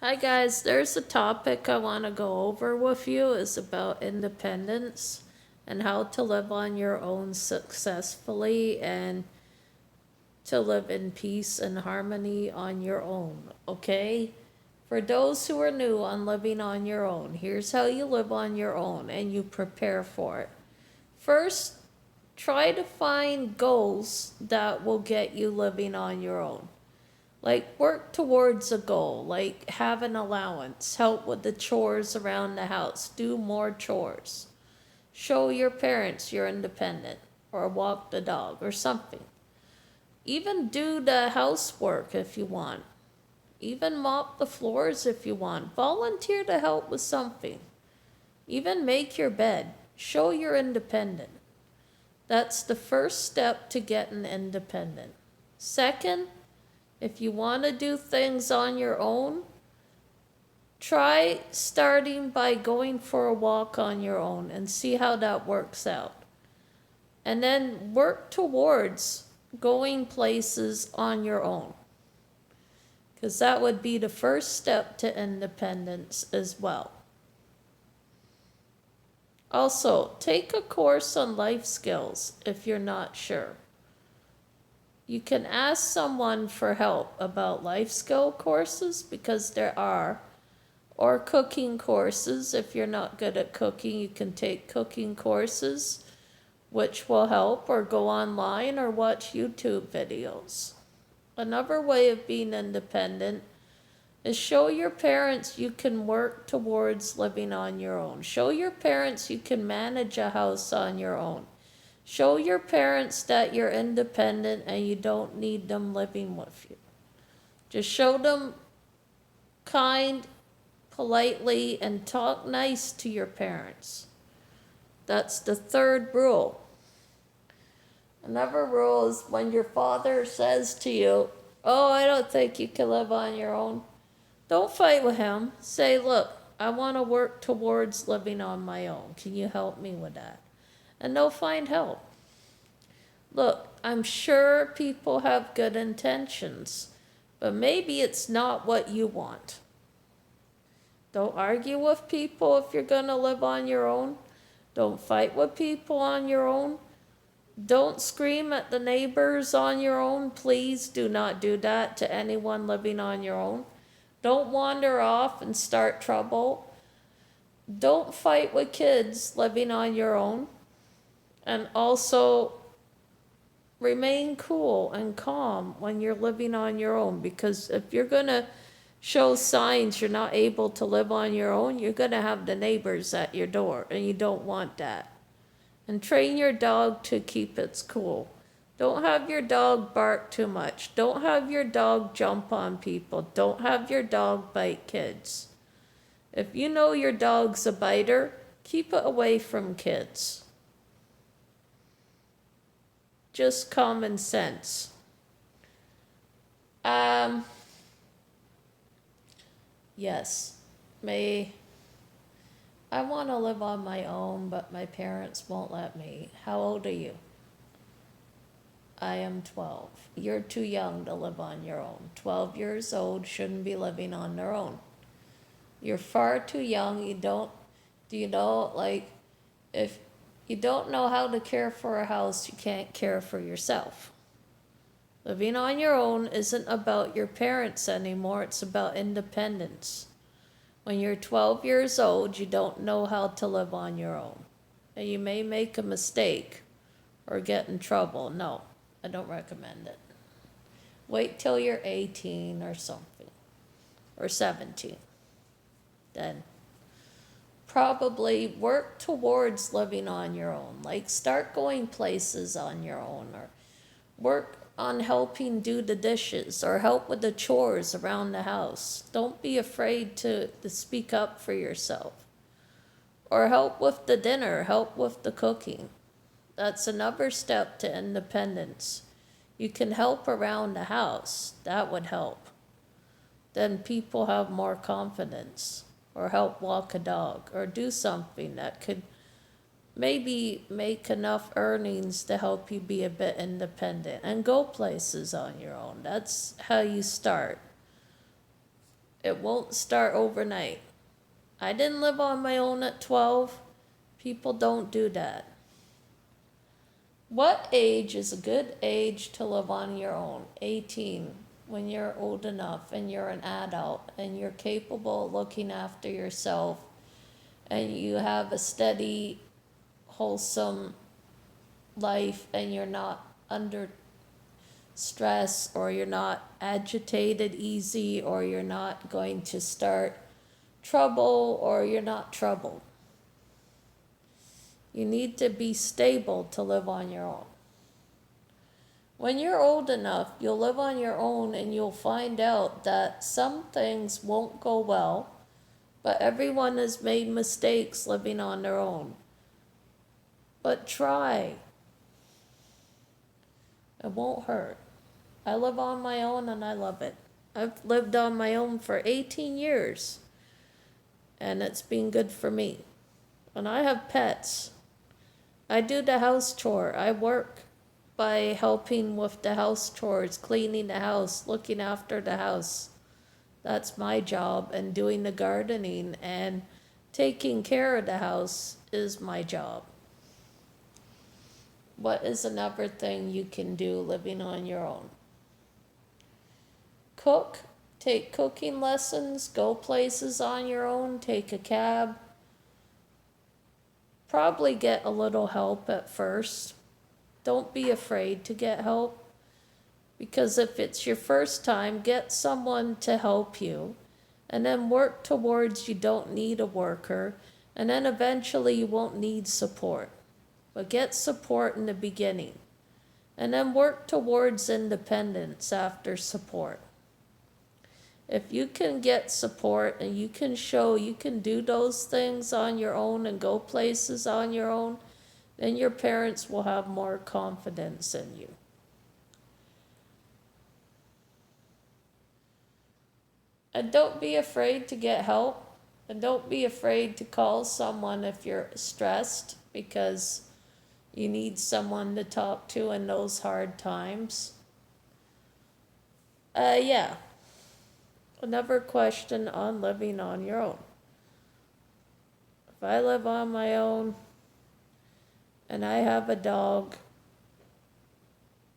Hi guys, there's a topic I want to go over with you is about independence and how to live on your own successfully and to live in peace and harmony on your own, okay? For those who are new on living on your own, here's how you live on your own and you prepare for it. First, try to find goals that will get you living on your own. Like, work towards a goal, like have an allowance, help with the chores around the house, do more chores, show your parents you're independent, or walk the dog, or something. Even do the housework if you want. Even mop the floors if you want. Volunteer to help with something. Even make your bed. Show you're independent. That's the first step to getting independent. Second, if you want to do things on your own, try starting by going for a walk on your own and see how that works out. And then work towards going places on your own, because that would be the first step to independence as well. Also, take a course on life skills if you're not sure. You can ask someone for help about life skill courses because there are, or cooking courses. If you're not good at cooking, you can take cooking courses, which will help, or go online or watch YouTube videos. Another way of being independent is show your parents you can work towards living on your own. Show your parents you can manage a house on your own. Show your parents that you're independent and you don't need them living with you. Just show them kind, politely, and talk nice to your parents. That's the third rule. Another rule is when your father says to you, "Oh, I don't think you can live on your own," don't fight with him. Say, "Look, I want to work towards living on my own. Can you help me with that?" And they'll find help. Look, I'm sure people have good intentions, but maybe it's not what you want. Don't argue with people if you're going to live on your own. Don't fight with people on your own. Don't scream at the neighbors on your own. Please do not do that to anyone living on your own. Don't wander off and start trouble. Don't fight with kids living on your own. And also, remain cool and calm when you're living on your own, because if you're going to show signs you're not able to live on your own, you're going to have the neighbors at your door, and you don't want that. And train your dog to keep its cool. Don't have your dog bark too much. Don't have your dog jump on people. Don't have your dog bite kids. If you know your dog's a biter, keep it away from kids. Just common sense. Yes, I want to live on my own, but my parents won't let me. How old are you? I am 12. You're too young to live on your own. 12 years old shouldn't be living on their own. You're far too young. If you don't know how to care for a house, you can't care for yourself. Living on your own isn't about your parents anymore, it's about independence. When you're 12 years old, you don't know how to live on your own. And you may make a mistake or get in trouble. No, I don't recommend it. Wait till you're 18 or something, or 17. Then probably work towards living on your own. Like, start going places on your own, or work on helping do the dishes or help with the chores around the house. Don't be afraid to speak up for yourself. Or help with the dinner, help with the cooking. That's another step to independence. You can help around the house. That would help. Then people have more confidence. Or help walk a dog, or do something that could maybe make enough earnings to help you be a bit independent and go places on your own. That's how you start. It won't start overnight. I didn't live on my own at 12. People don't do that. What age is a good age to live on your own? 18, when you're old enough and you're an adult and you're capable of looking after yourself and you have a steady, wholesome life and you're not under stress or you're not agitated easy or you're not going to start trouble or you're not troubled. You need to be stable to live on your own. When you're old enough, you'll live on your own and you'll find out that some things won't go well, but everyone has made mistakes living on their own. But try. It won't hurt. I live on my own and I love it. I've lived on my own for 18 years and it's been good for me. And I have pets. I do the house chore. I work by helping with the house chores, cleaning the house, looking after the house. That's my job. And doing the gardening and taking care of the house is my job. What is another thing you can do living on your own? Cook. Take cooking lessons. Go places on your own. Take a cab. Probably get a little help at first. Don't be afraid to get help. Because if it's your first time, get someone to help you. And then work towards you don't need a worker. And then eventually you won't need support. But get support in the beginning. And then work towards independence after support. If you can get support and you can show you can do those things on your own and go places on your own, then your parents will have more confidence in you. And don't be afraid to get help. And don't be afraid to call someone if you're stressed because you need someone to talk to in those hard times. Yeah. Another question on living on your own. If I live on my own and I have a dog,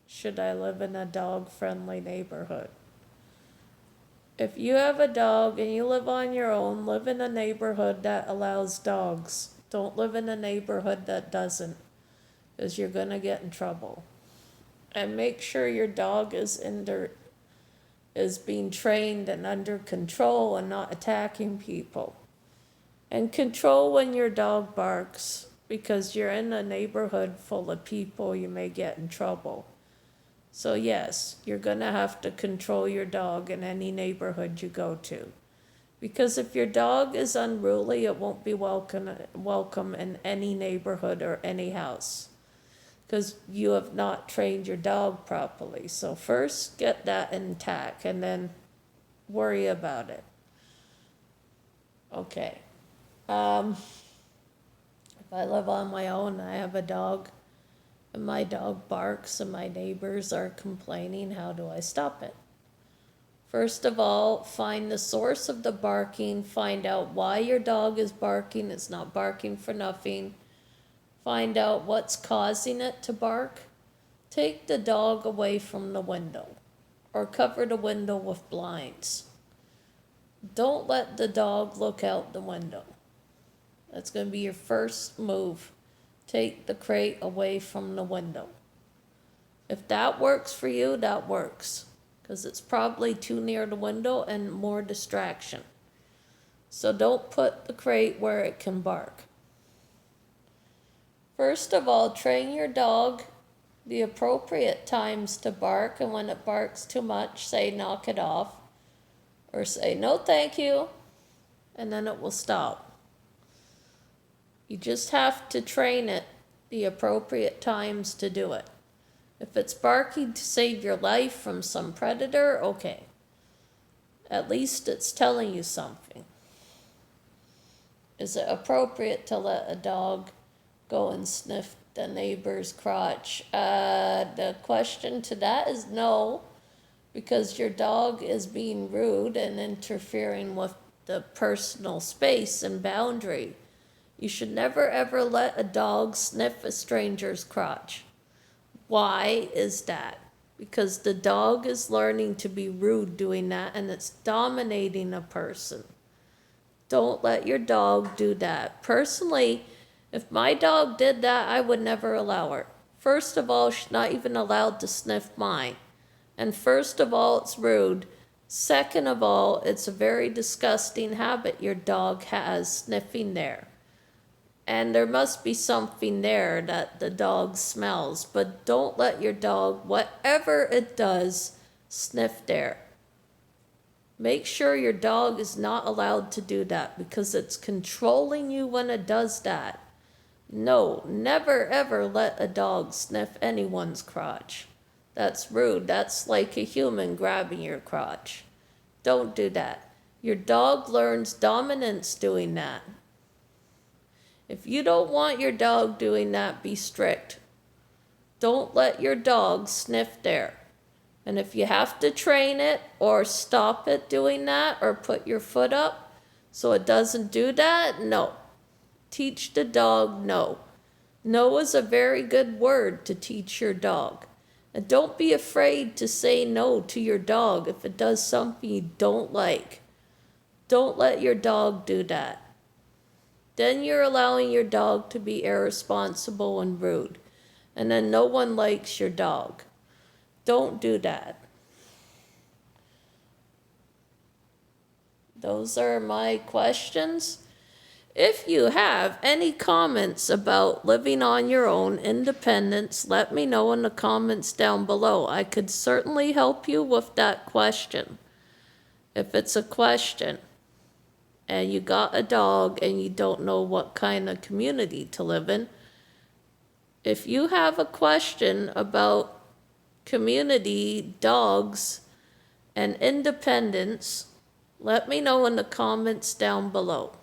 should I live in a dog-friendly neighborhood? If you have a dog and you live on your own, live in a neighborhood that allows dogs. Don't live in a neighborhood that doesn't, because you're going to get in trouble. And make sure your dog is being trained and under control and not attacking people. And control when your dog barks, because you're in a neighborhood full of people, you may get in trouble. So yes, you're going to have to control your dog in any neighborhood you go to. Because if your dog is unruly, it won't be welcome in any neighborhood or any house. Because you have not trained your dog properly. So first get that intact and then worry about it. Okay. If I live on my own, I have a dog, and my dog barks and my neighbors are complaining, how do I stop it? First of all, find the source of the barking, find out why your dog is barking. It's not barking for nothing. Find out what's causing it to bark. Take the dog away from the window or cover the window with blinds. Don't let the dog look out the window. That's going to be your first move. Take the crate away from the window. If that works for you, that works, because it's probably too near the window and more distraction. So don't put the crate where it can bark. First of all, train your dog the appropriate times to bark, and when it barks too much, say knock it off, or say no thank you, and then it will stop. You just have to train it the appropriate times to do it. If it's barking to save your life from some predator, okay. At least it's telling you something. Is it appropriate to let a dog go and sniff the neighbor's crotch? The question to that is no, because your dog is being rude and interfering with the personal space and boundary. You should never ever let a dog sniff a stranger's crotch. Why is that? Because the dog is learning to be rude doing that, and it's dominating a person. Don't let your dog do that. Personally, if my dog did that, I would never allow her. First of all, she's not even allowed to sniff mine. And first of all, it's rude. Second of all, it's a very disgusting habit your dog has, sniffing there. And there must be something there that the dog smells. But don't let your dog, whatever it does, sniff there. Make sure your dog is not allowed to do that, because it's controlling you when it does that. No, never ever let a dog sniff anyone's crotch. That's rude. That's like a human grabbing your crotch. Don't do that. Your dog learns dominance doing that. If you don't want your dog doing that, be strict. Don't let your dog sniff there. And if you have to train it or stop it doing that or put your foot up so it doesn't do that, no. Teach the dog no. No is a very good word to teach your dog. And don't be afraid to say no to your dog if it does something you don't like. Don't let your dog do that. Then you're allowing your dog to be irresponsible and rude. And then no one likes your dog. Don't do that. Those are my questions. If you have any comments about living on your own, independence, let me know in the comments down below. I could certainly help you with that question. If it's a question and you got a dog and you don't know what kind of community to live in, if you have a question about community, dogs, and independence, let me know in the comments down below.